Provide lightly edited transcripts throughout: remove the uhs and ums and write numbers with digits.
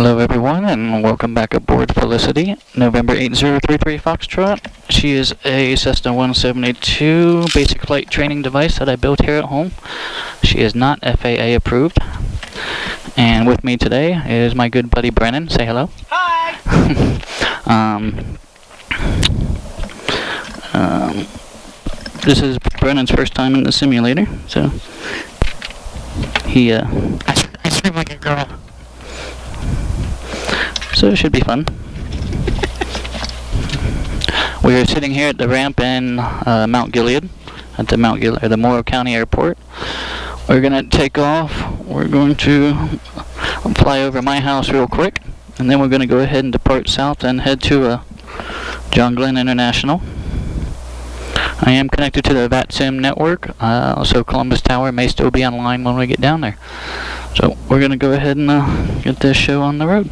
Hello everyone and welcome back aboard Felicity, November 8033 Foxtrot. She is a Cessna 172 basic flight training device that I built here at home. She is not FAA approved. And with me today is my good buddy Brennan. Say hello. Hi! This is Brennan's first time in the simulator, so he I scream like a girl. So it should be fun. We are sitting here at the ramp in Mount Gilead, at the Morrow County Airport. We're gonna take off. We're going to fly over my house real quick, and then we're gonna go ahead and depart south and head to John Glenn International. I am connected to the VATSIM network, so Columbus Tower may still be online when we get down there. So we're gonna go ahead and get this show on the road.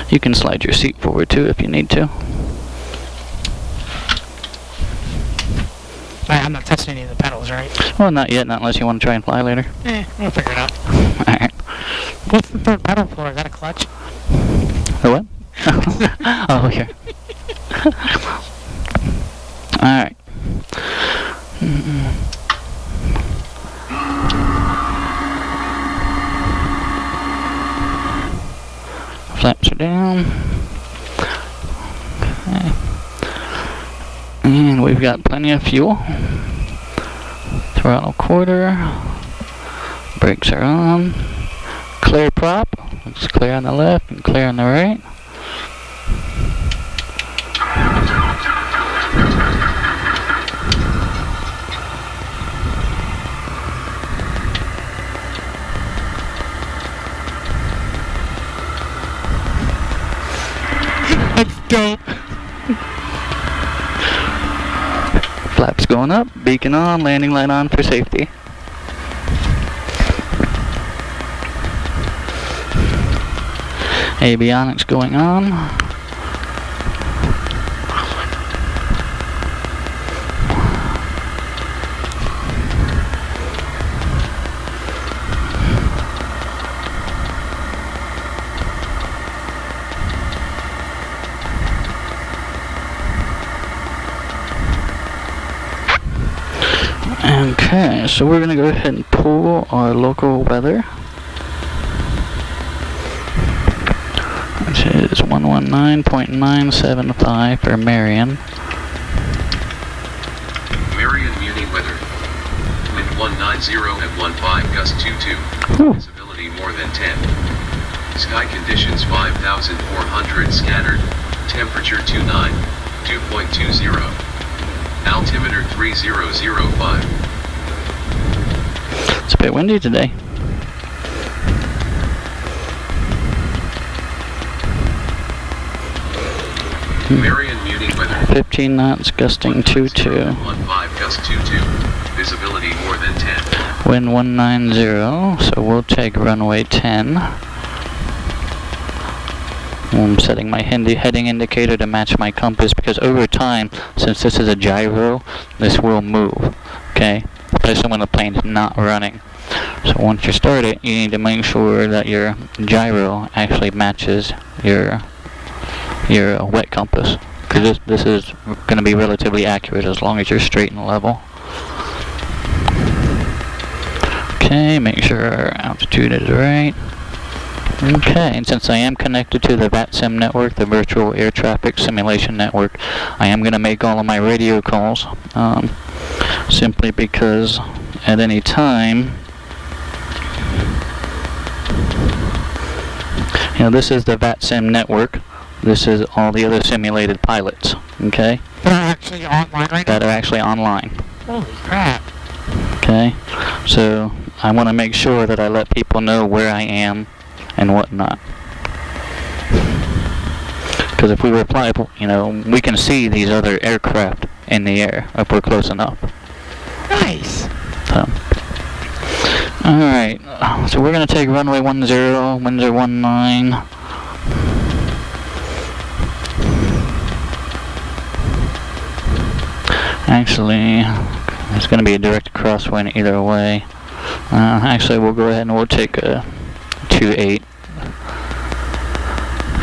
You can slide your seat forward too if you need to. I'm not touching any of the pedals, right? Well, not yet, not unless you want to try and fly later. We'll figure it out. Alright. What's the third pedal for? Is that a clutch? The what? Oh, here. Alright. Flaps are down. Okay. And we've got plenty of fuel. Throttle quarter. Brakes are on. Clear prop. It's clear on the left and clear on the right. That's dope. Flaps going up, beacon on, landing light on for safety. Avionics going on. Okay, so we're gonna go ahead and pull our local weather. Which is 119.975 for Marion. Marion Muni weather. Wind 190 at 15, gust 22. Ooh. Visibility more than 10. Sky conditions 5,400 scattered. Temperature 2.20. Altimeter 3005. It's a bit windy today. Marion Muni weather. 15 knots, gusting 22. 15, gust 22. Visibility more than 10. Wind 190, so we'll take runway 10. I'm setting my heading indicator to match my compass because over time, since this is a gyro, this will move, okay? Especially when the plane's not running. So once you start it, you need to make sure that your gyro actually matches your wet compass. Because this is going to be relatively accurate as long as you're straight and level. Okay, make sure our altitude is right. Okay, and since I am connected to the VATSIM network, the Virtual Air Traffic Simulation Network, I am going to make all of my radio calls, simply because at any time, this is the VATSIM network, this is all the other simulated pilots, okay? That are actually online right now? That are actually online. Holy crap. Okay, so I want to make sure that I let people know where I am and whatnot. Because if we reply, we can see these other aircraft in the air if we're close enough. Nice. So, alright, so we're going to take runway 10, winds are 19. Actually, It's going to be a direct crosswind either way. Actually, we'll go ahead and we'll take a 28.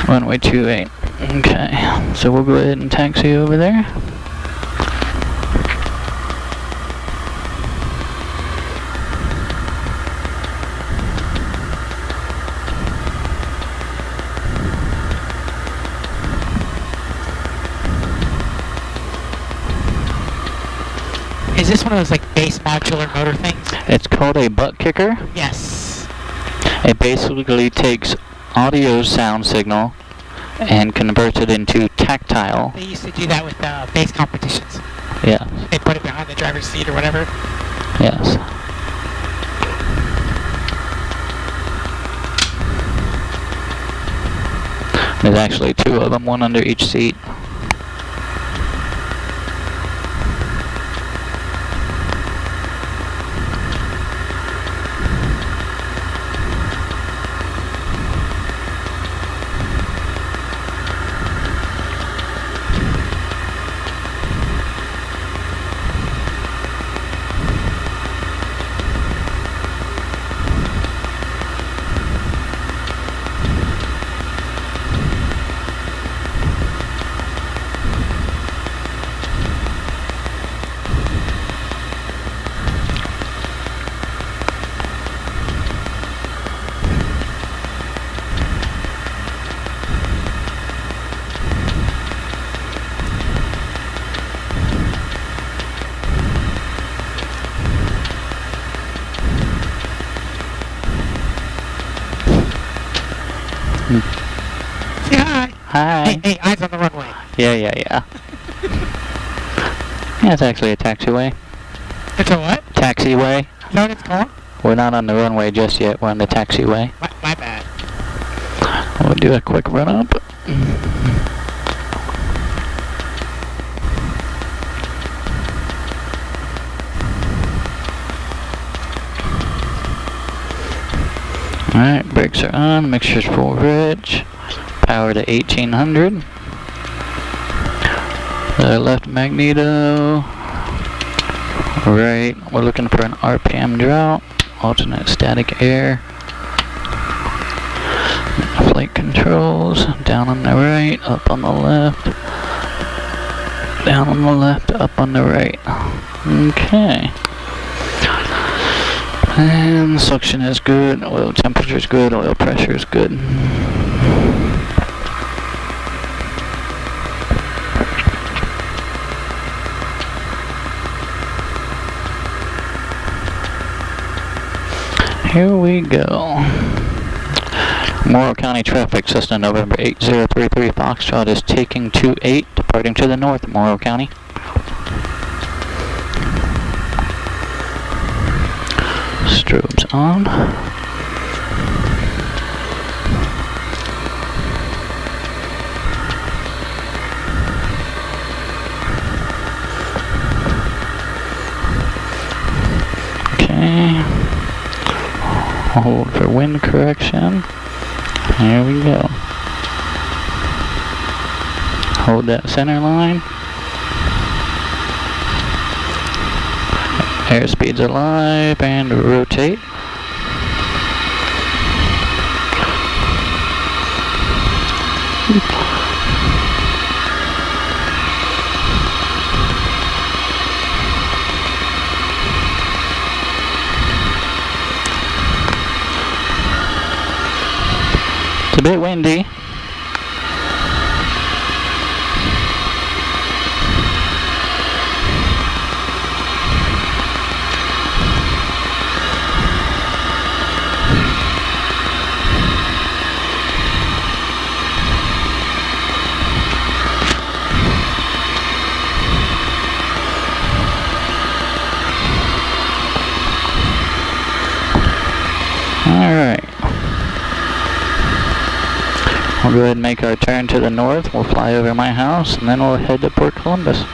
Runway 28. Okay, so we'll go ahead and taxi over there. Is this one of those like base modular motor things? It's called a butt kicker. Yes. It basically takes audio sound signal and converts it into tactile. They used to do that with bass competitions. Yeah. They put it behind the driver's seat or whatever. Yes. There's actually two of them, one under each seat. Say hi. Hi. Hey, eyes on the runway. Yeah. Yeah, it's actually a taxiway. It's a what? Taxiway. Is that what it's called? We're not on the runway just yet. We're on the taxiway. My bad. We'll do a quick run up. Alright, brakes are on, mixture's full rich, power to 1800. Left magneto, right, we're looking for an RPM drop, alternate static air. Flight controls, down on the right, up on the left, down on the left, up on the right. Okay. And suction is good, oil temperature is good, oil pressure is good. Here we go. Morrow County traffic, Cessna November 8033 Foxtrot is taking 28, departing to the north, Morrow County. Strobes on. Okay. Hold for wind correction. Here we go. Hold that center line. Airspeed's alive and rotate. It's a bit windy. Alright. We'll go ahead and make our turn to the north. We'll fly over my house and then we'll head to Port Columbus.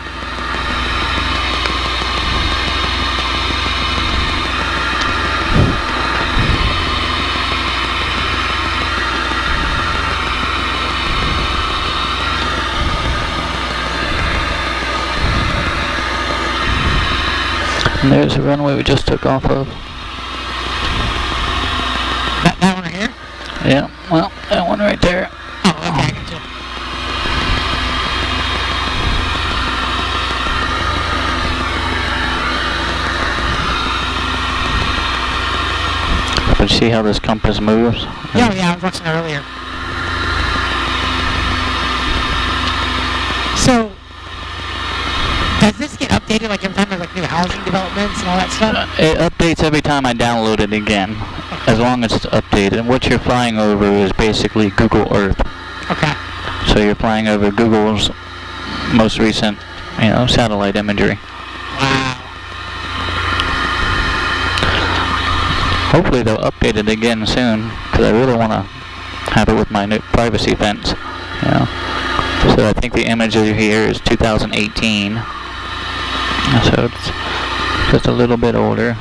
And there's the runway we just took off of. That one right here? Yeah, well, that one right there. Oh, okay, I got you. But see how this compass moves? Yeah, I was watching that earlier. So, does this get updated like every time there's like new housing developments and all that stuff? It updates every time I download it again, as long as it's updated. And what you're flying over is basically Google Earth. Okay. So you're flying over Google's most recent, satellite imagery. Wow. Hopefully they'll update it again soon, because I really want to have it with my new privacy fence. So I think the image here is 2018. So it's just a little bit older.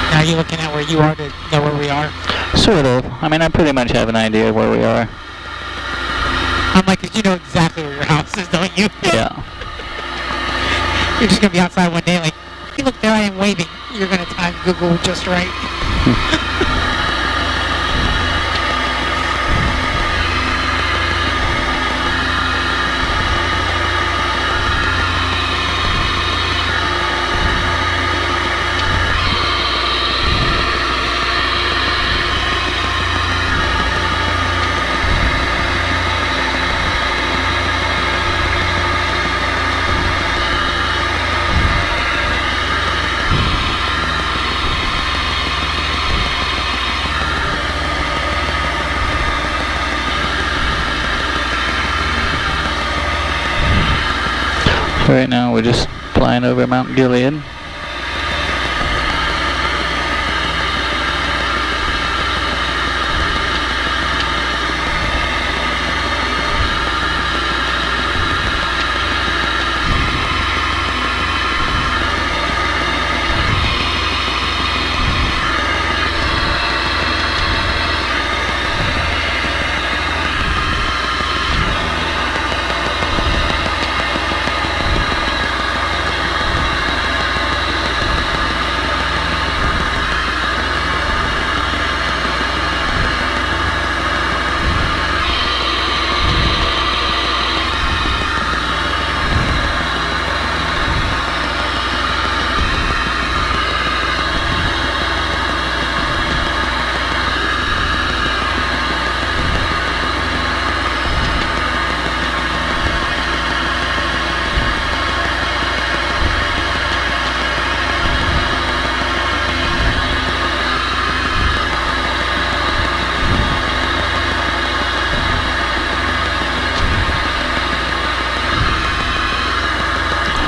Are you looking at where you are to know where we are? Sort of. I mean, I pretty much have an idea of where we are. I'm like, 'cause you know exactly where your house is, don't you? Yeah. You're just going to be outside one day like, hey, look, there I am waving. You're going to time Google just right. Right now we're just flying over Mount Gilead.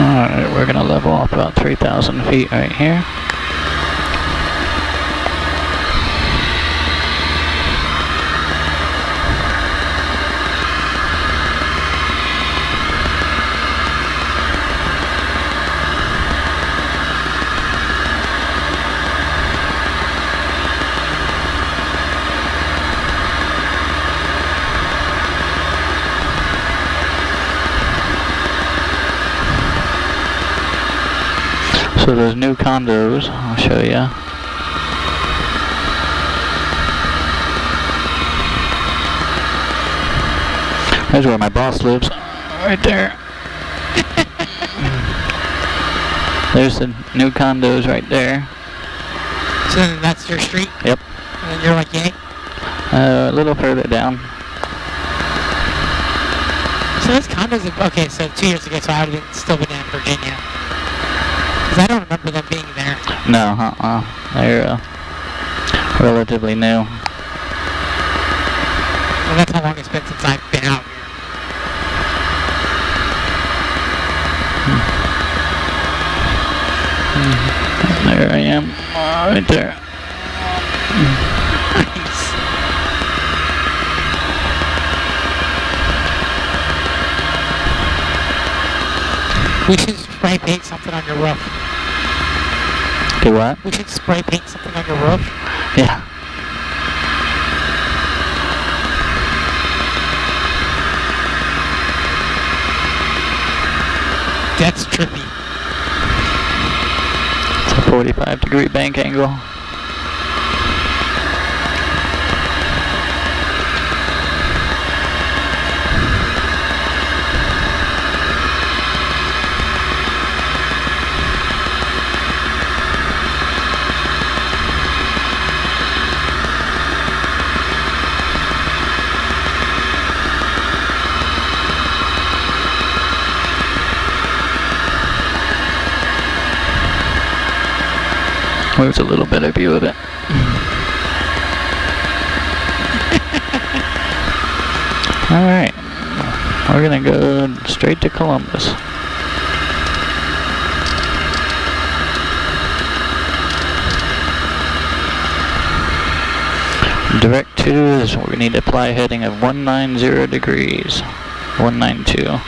Alright, we're gonna level off about 3,000 feet right here. So those new condos, I'll show you. There's where my boss lives, right there. There's the new condos right there. So then that's your street? Yep. And then you're like, yay? A little further down. So those condos, okay, so 2 years ago, so I would have still been in Virginia. Because I don't remember them being there. No, they're relatively new. Well, that's how long it's been since I've been out here. There I am, right there. Nice. We should spray paint something on your roof. Do what? We should spray paint something on your roof. Yeah. That's trippy. It's a 45-degree bank angle. There's a little better view of it. Alright, we're gonna go straight to Columbus. Direct to is we need to apply a heading of 190 degrees. 192.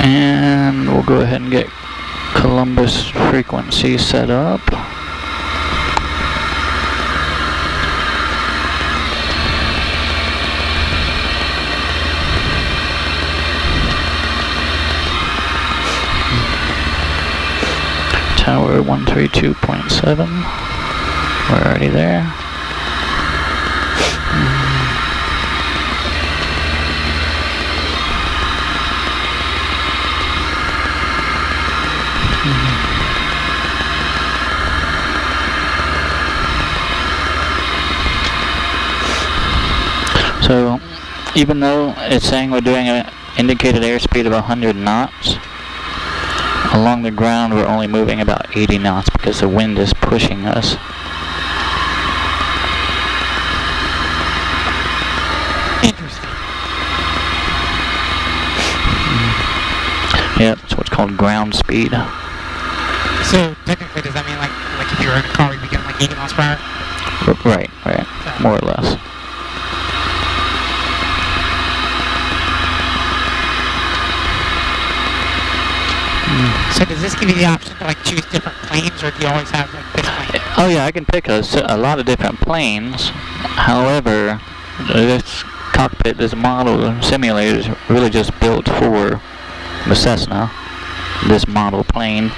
And we'll go ahead and get Columbus frequency set up. Tower 132.7. We're already there. So, even though it's saying we're doing an indicated airspeed of 100 knots, along the ground we're only moving about 80 knots because the wind is pushing us. Interesting. Yep, it's what's called ground speed. So, technically, does that mean like if you were in a car, you'd be getting like 80 miles per hour? Right, more or less. So does this give you the option to like choose different planes, or do you always have like this plane? Oh yeah, I can pick a lot of different planes. However, this cockpit, this model simulator is really just built for the Cessna, this model plane.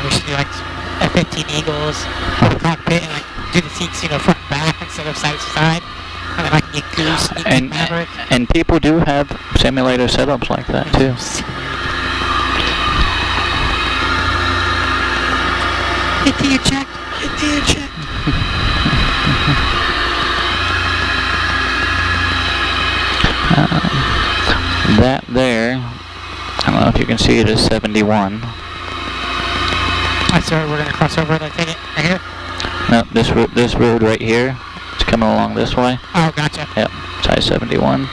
We should do like F-15 Eagles in the cockpit and like do the seats, front and back instead of side to side. And then I can get Goose and Maverick. And people do have simulator setups like that too. Hit the eject. Hit the eject. That there, I don't know if you can see it, is 71. Alright, so we're going to cross over, I take it, right here? No, this road right here, it's coming along this way. Oh, gotcha. Yep, it's I-71.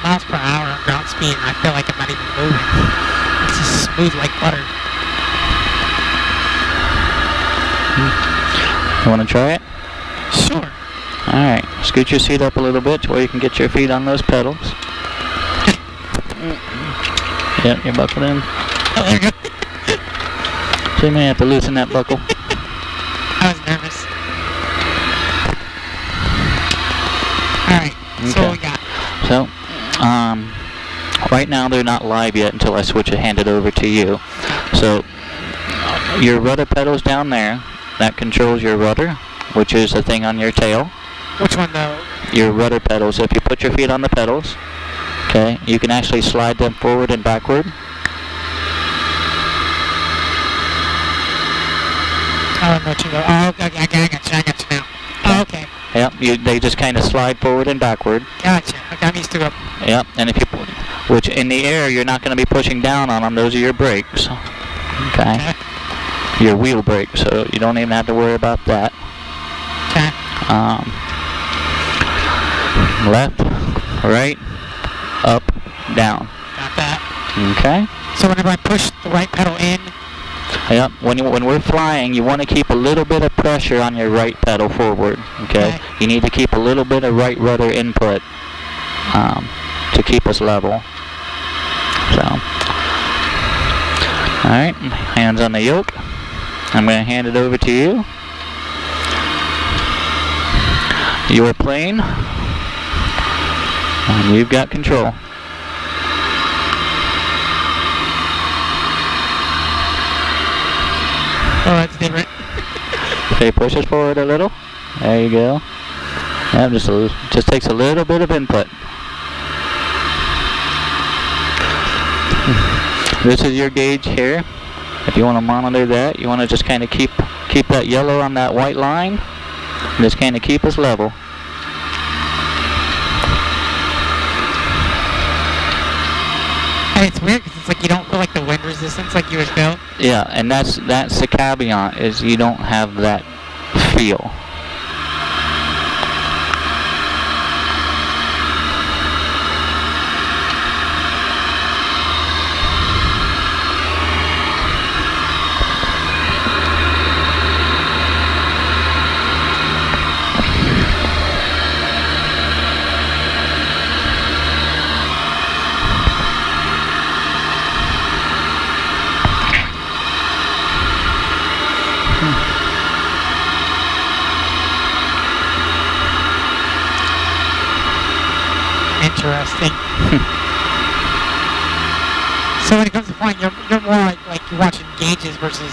Miles per hour on ground speed, and I feel like I'm not even moving. It's just smooth like butter. You want to try it? Sure. Alright, scoot your seat up a little bit to where you can get your feet on those pedals. Yep, you're buckled in. Oh, there you go. So you may have to loosen that buckle. I was nervous. Alright, so what we got? So, right now they're not live yet until I switch it, hand it over to you. So, your rudder pedal's down there. That controls your rudder, which is the thing on your tail. Which one though? Your rudder pedals. So if you put your feet on the pedals, okay, you can actually slide them forward and backward. I don't know what you go. Oh, okay, I got you now. Oh, okay. Yep, they just kind of slide forward and backward. Gotcha. Okay, I'm used to it. Yep, and if you, which in the air you're not going to be pushing down on them. Those are your brakes. Okay. Your wheel brakes, so you don't even have to worry about that. Okay. Left, right, up, down. Got that. Okay. So whenever I push the right pedal in. Yep. When we're flying, you want to keep a little bit of pressure on your right pedal forward. Okay. You need to keep a little bit of right rudder input to keep us level. So. All right. Hands on the yoke. I'm going to hand it over to you. Your plane. And you've got control. Oh, that's different. Okay, push it forward a little. There you go. Yeah, just takes a little bit of input. This is your gauge here. If you want to monitor that, you want to just kind of keep that yellow on that white line. Just kind of keep us level. And it's weird because it's like you don't feel like the wind resistance like you would feel. Yeah, and that's the caveat, is you don't have that feel. Interesting. So when it comes to flying, you're more like you're watching gauges versus,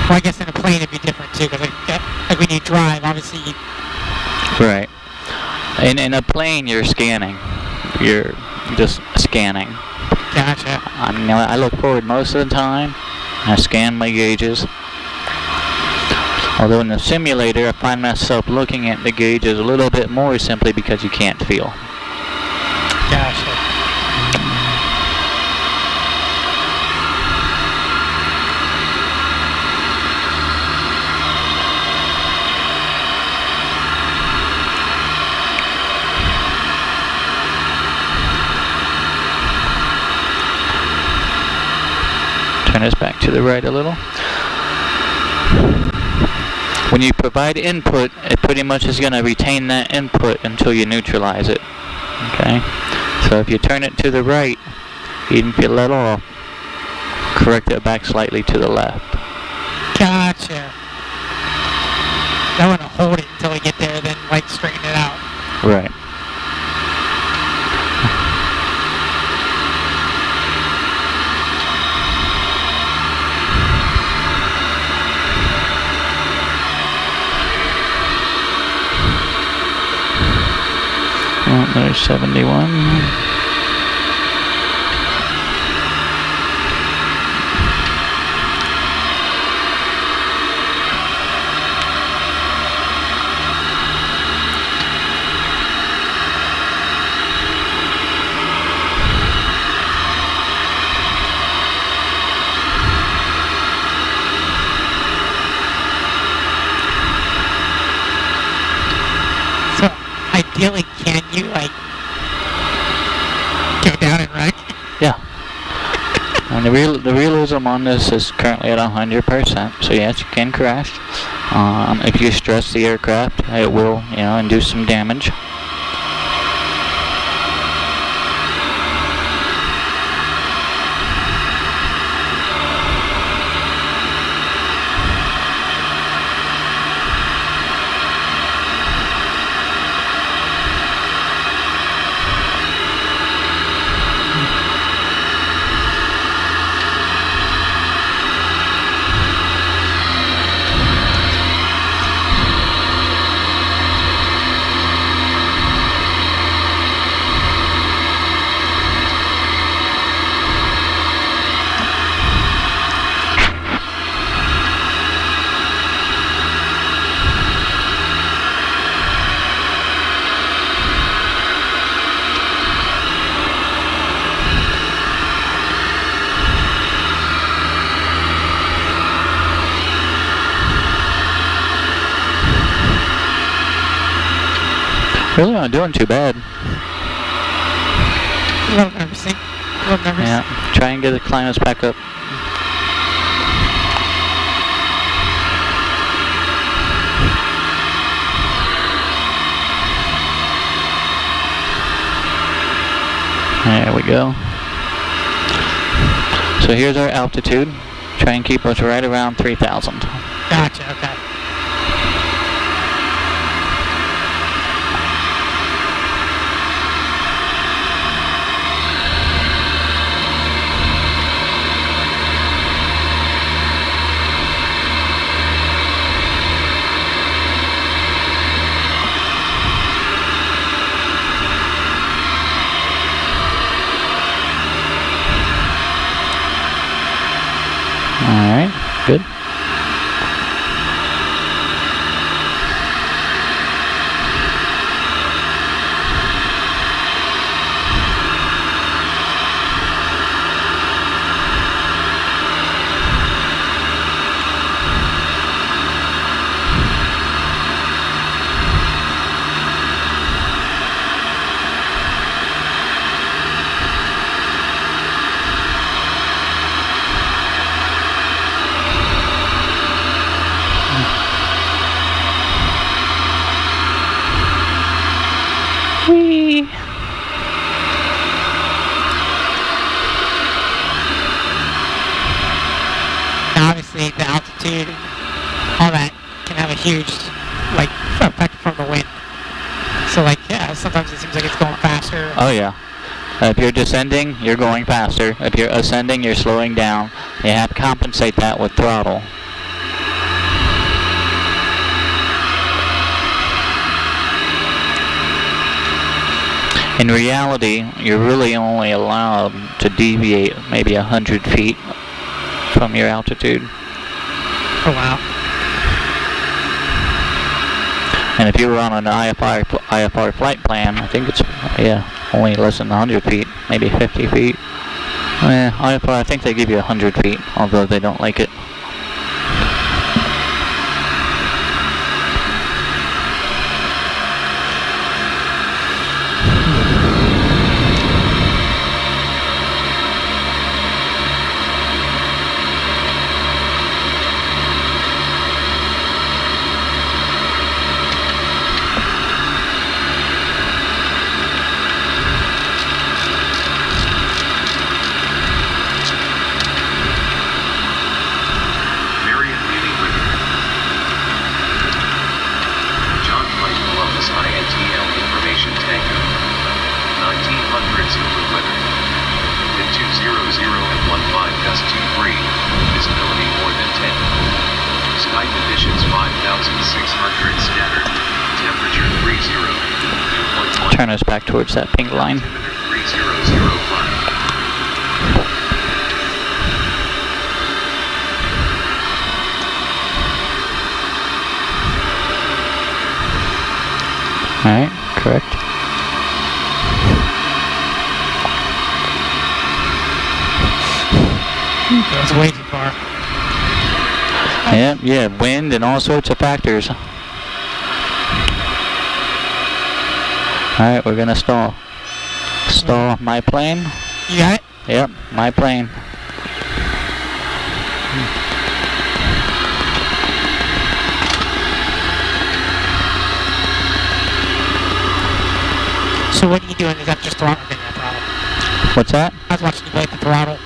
well, I guess in a plane it'd be different too, because like when you drive, obviously you... Right. In a plane, you're scanning. You're just scanning. Gotcha. I look forward most of the time. I scan my gauges. Although in the simulator, I find myself looking at the gauges a little bit more simply because you can't feel. Gotcha. Turn this back to the right a little. When you provide input, it pretty much is going to retain that input until you neutralize it. Okay? So if you turn it to the right, even if you let off, correct it back slightly to the left. Gotcha. I want to hold it until we get there, then like straighten it out. Right. Oh, there's 71. So ideally, can you like go down and right? Yeah. And the realism on this is currently at 100%. So yes, you can crash. If you stress the aircraft, it will, induce some damage. Really not doing too bad. A little nervous. A little nervous. Yeah, try and get the climb us back up. There we go. So here's our altitude. Try and keep us right around 3,000. Gotcha, okay. Alright, good. Whee! Now, obviously, the altitude, all that can have a huge, like, effect from the wind. So, like, yeah, sometimes it seems like it's going faster. Oh yeah. If you're descending, you're going faster. If you're ascending, you're slowing down. You have to compensate that with throttle. In reality, you're really only allowed to deviate maybe 100 feet from your altitude. Oh, wow. And if you were on an IFR flight plan, I think it's, yeah, only less than 100 feet, maybe 50 feet. IFR, I think they give you 100 feet, although they don't like it. Turn us back towards that pink line. Alright, correct. That's way too far. Yeah, wind and all sorts of factors. Alright, we're gonna stall. Stall my plane. You got it? Yep, my plane. So what are you doing? Is that just throttle? Okay, yeah, throttle. What's that? I was watching you play the throttle.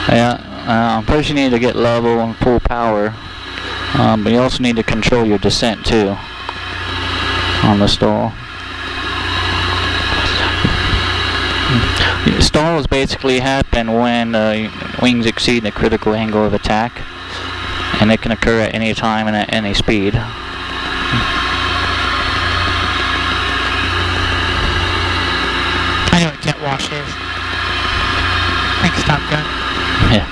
Yeah, first you need to get level and full power. But you also need to control your descent too on the stall. Stalls basically happen when wings exceed the critical angle of attack, and it can occur at any time and at any speed. I know what jet wash is. Thanks, Top Gun. Yeah.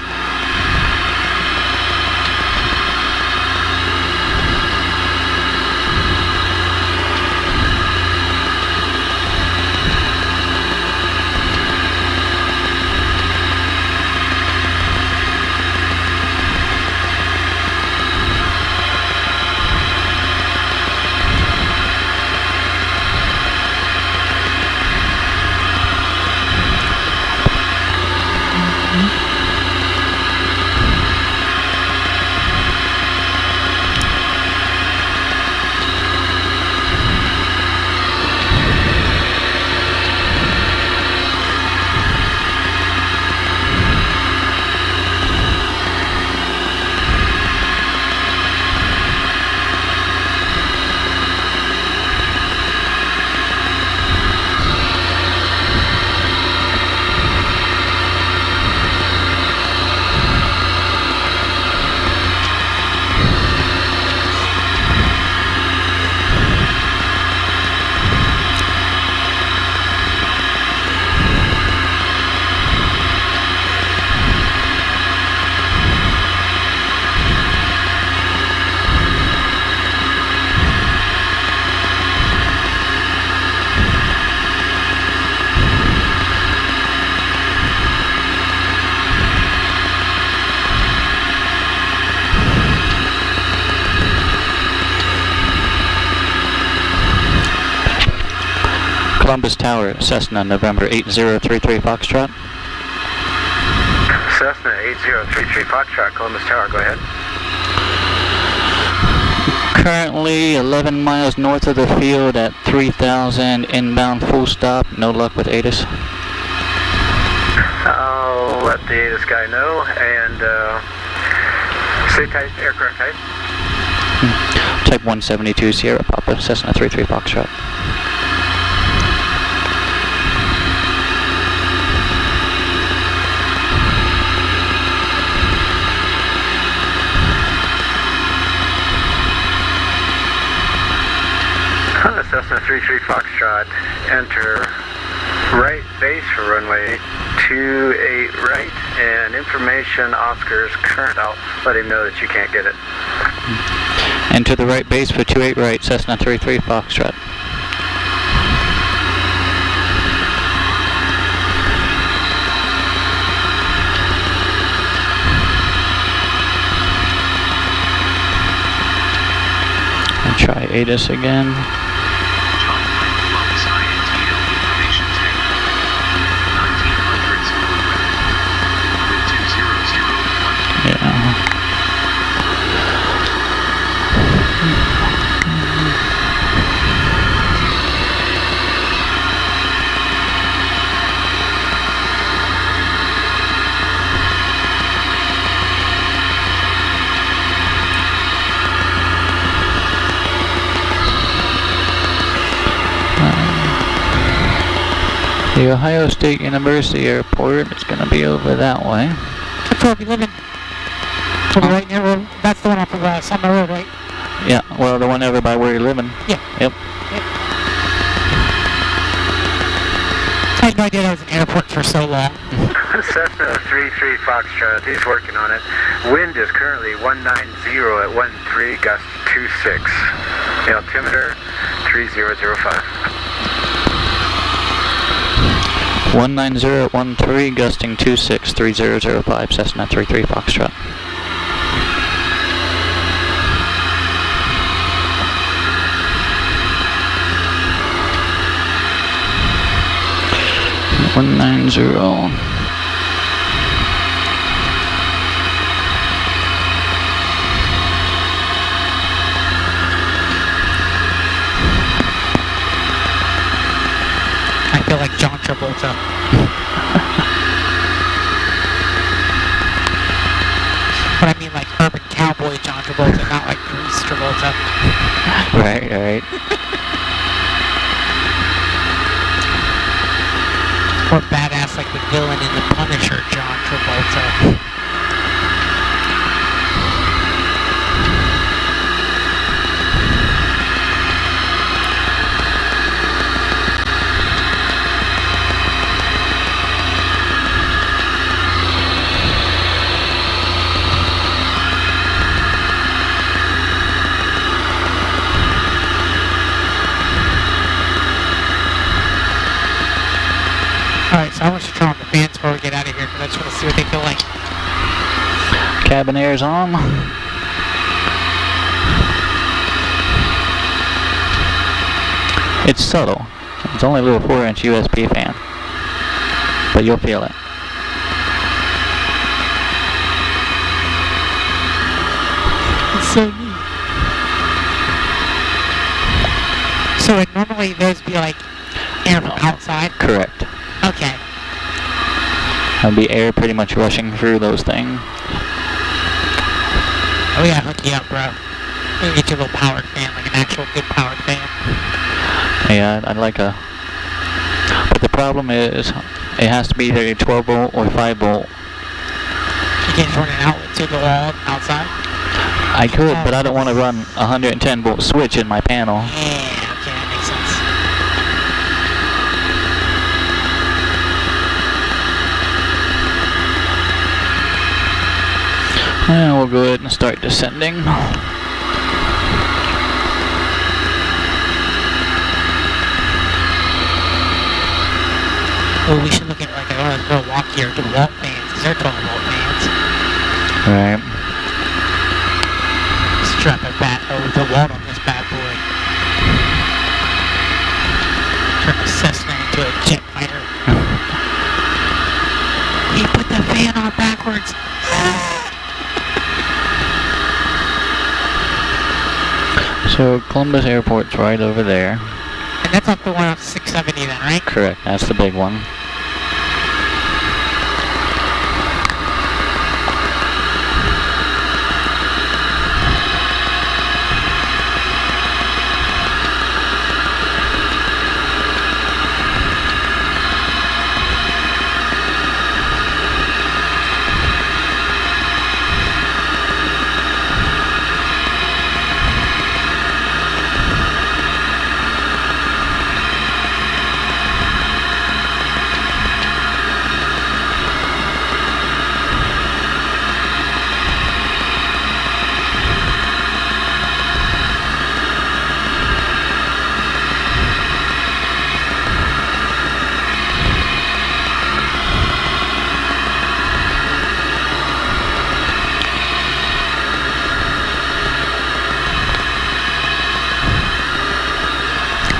Columbus Tower, Cessna, November 8033 Foxtrot. Cessna 8033 Foxtrot, Columbus Tower, go ahead. Currently 11 miles north of the field at 3,000 inbound full stop. No luck with ATIS. I'll let the ATIS guy know. And say type, aircraft type. Type 172 Sierra Papa, Cessna 33 Foxtrot. Cessna 33 Foxtrot, enter right base for runway 28 right, and information Oscar's current. I'll let him know that you can't get it. Enter the right base for 28 right, Cessna 33 Foxtrot. I'll try ATIS again. The Ohio State University Airport is going to be over that way. That's where we live in. Right near, that's the one off of Summer Road, right? Yeah, well, the one over by where you're living. Yeah. Yep. I had no idea that was an airport for so long. Cessna 33 Foxtrot, he's working on it. Wind is currently 190 at 13, gust 26. Altimeter 3005. 190 at 13, gusting 26, 3005, Cessna 33 Foxtrot. I feel like John Travolta. But I mean like urban cowboy John Travolta, not like Grease Travolta. Right. Or badass like the villain in The Punisher, John Travolta. Alright, so I want you to turn on the fans before we get out of here, because I just want to see what they feel like. Cabin air's on. It's subtle. It's only a little 4-inch USB fan. But you'll feel it. It's so neat. So would normally those be like air from outside? Correct. Okay. There'll be air pretty much rushing through those things. Oh yeah, hook you up, bro. Maybe get you a little powered fan, like an actual good powered fan. Yeah, I'd like a... But the problem is, it has to be either 12 volt or 5 volt. You can't run an outlet to the wall outside? I could, but I don't want to run a 110 volt switch in my panel. Yeah, okay, that makes sense. And we'll go ahead and start descending. Oh, we should look at like a Milwaukee or DeWalt fans, because they're 12 volt fans. Right. Strap a DeWalt on this bad boy. Turn the Cessna backwards. So Columbus Airport's right over there. And that's off the one off 670 then, right? Correct, that's the big one.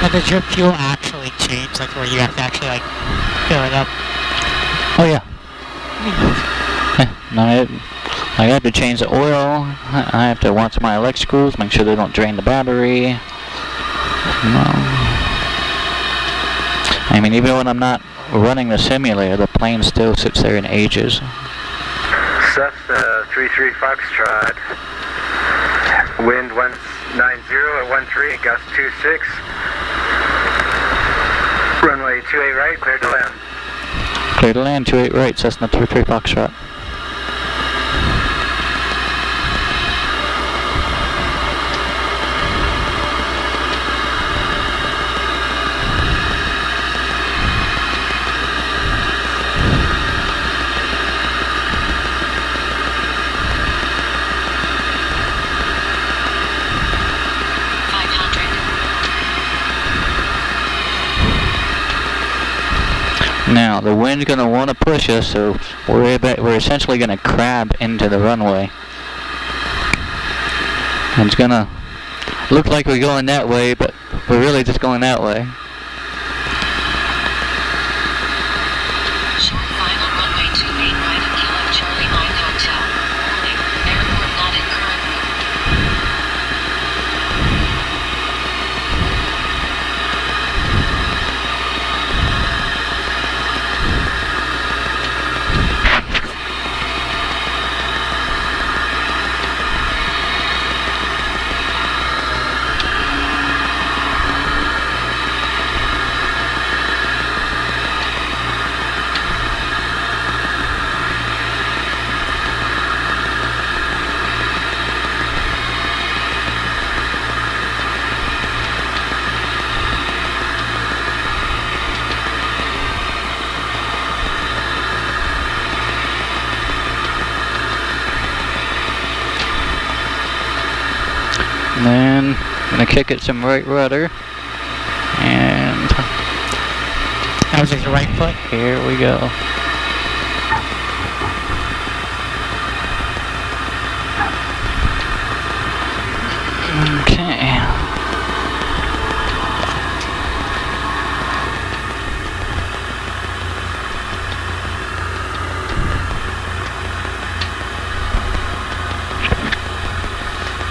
Now, does your fuel actually change, like where you have to actually like fill it up? Oh yeah. No, I have to change the oil. I have to watch my electricals, make sure they don't drain the battery. No. I mean, even when I'm not running the simulator, the plane still sits there and ages. Cessna 33 Foxtrot. Wind 190 at 13, gust 26. Runway 28 right, clear to land. Clear to land, 28 right, Cessna 33 Foxtrot. Now, the wind's going to want to push us, so we're essentially going to crab into the runway. And it's going to look like we're going that way, but we're really just going that way. Short final runway 28 right at Kilo Charlie 9 Hotel. Warning, airport not in current mode. And then I'm going to kick it some right rudder. And That was with your right foot? here we go. Okay.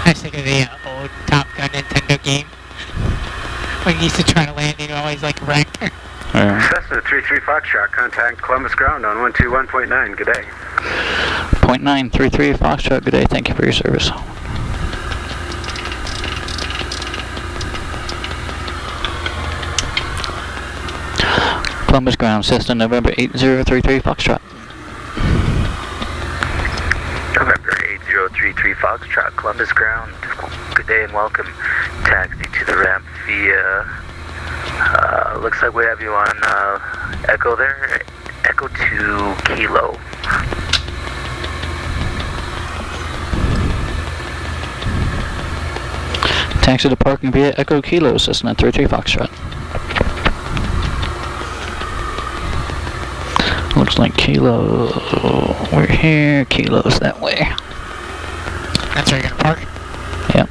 I think of the old Top Gun Nintendo game. When you used to try to land, you know, always like right. Cessna 33 Foxtrot, contact Columbus ground on 121.9, good day. .933 Foxtrot, good day, thank you for your service. Columbus ground, Cessna November 8033 Foxtrot. November 8033 Foxtrot, Columbus ground. Good day and welcome. Taxi to the ramp via, looks like we have you on Echo there. Echo to Kilo. Taxi to parking via Echo Kilo, Cessna 33 Foxtrot. Looks like Kilo, we're here, Kilo's that way. That's where you're gonna park. Yep.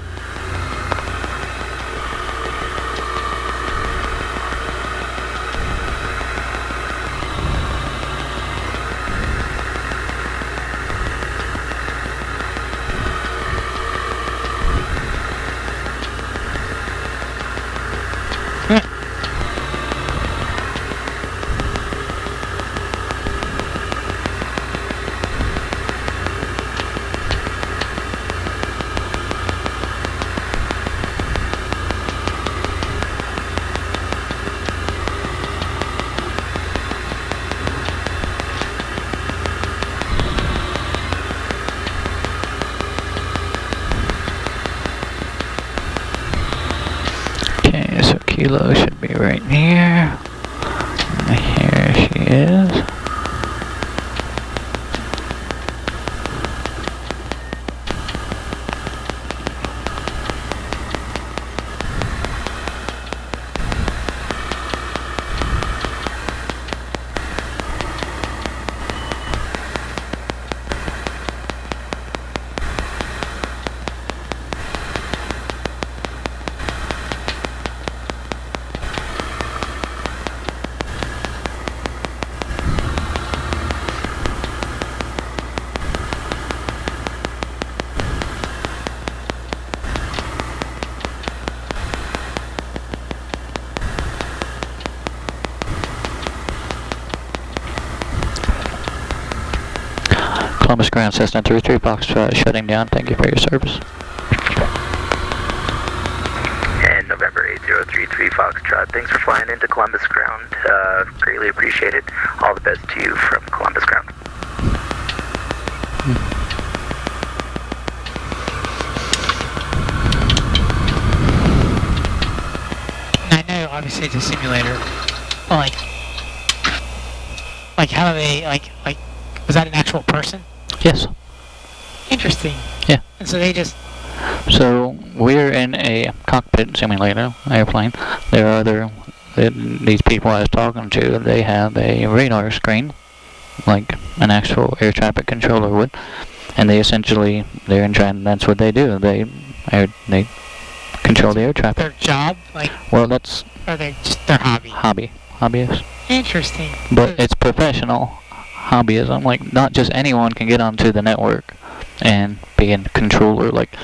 Kilo should be right here. Here she is. Columbus Ground Cessna 33 Foxtrot shutting down. Thank you for your service. And November 8033 Foxtrot, thanks for flying into Columbus Ground. Greatly appreciated. All the best to you from Columbus Ground. I know, obviously, it's a simulator. But like, how do they, was that an actual person? Yes. Interesting. Yeah. And so they just... So we're in a cockpit simulator airplane. There are these people I was talking to. They have a radar screen, like an actual air traffic controller would, and they essentially that's what they do. They control the air traffic. Their job, Well, that's. Or they just their hobby. Hobbyist. Interesting. But it's professional hobbyism. Like, not just anyone can get onto the network and be a controller. Like,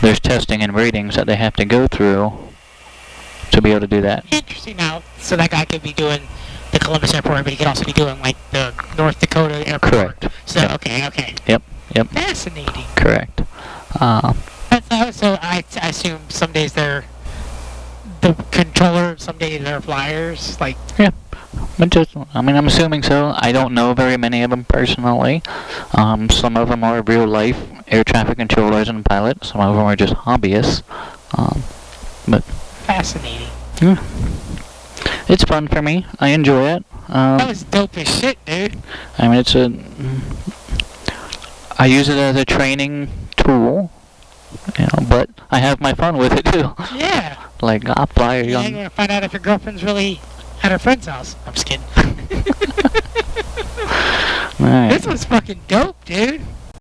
there's testing and ratings that they have to go through to be able to do that. Interesting. Now, so that guy could be doing the Columbus airport, but he could also be doing the North Dakota airport. Correct. So Yep. Okay. Yep. Fascinating. Correct. So I assume some days they're the controller, some days they're flyers. Yeah. But I'm assuming so. I don't know very many of them personally. Some of them are real life air traffic controllers and pilots. Some of them are just hobbyists. But Fascinating. yeah, it's fun for me. I enjoy it. That was dope as shit, dude. I mean, I use it as a training tool, but I have my fun with it too. Yeah. Like, I'll fly a You're young... gonna find out if your girlfriend's really at her friend's house. I'm just kidding. Alright. This was fucking dope, dude.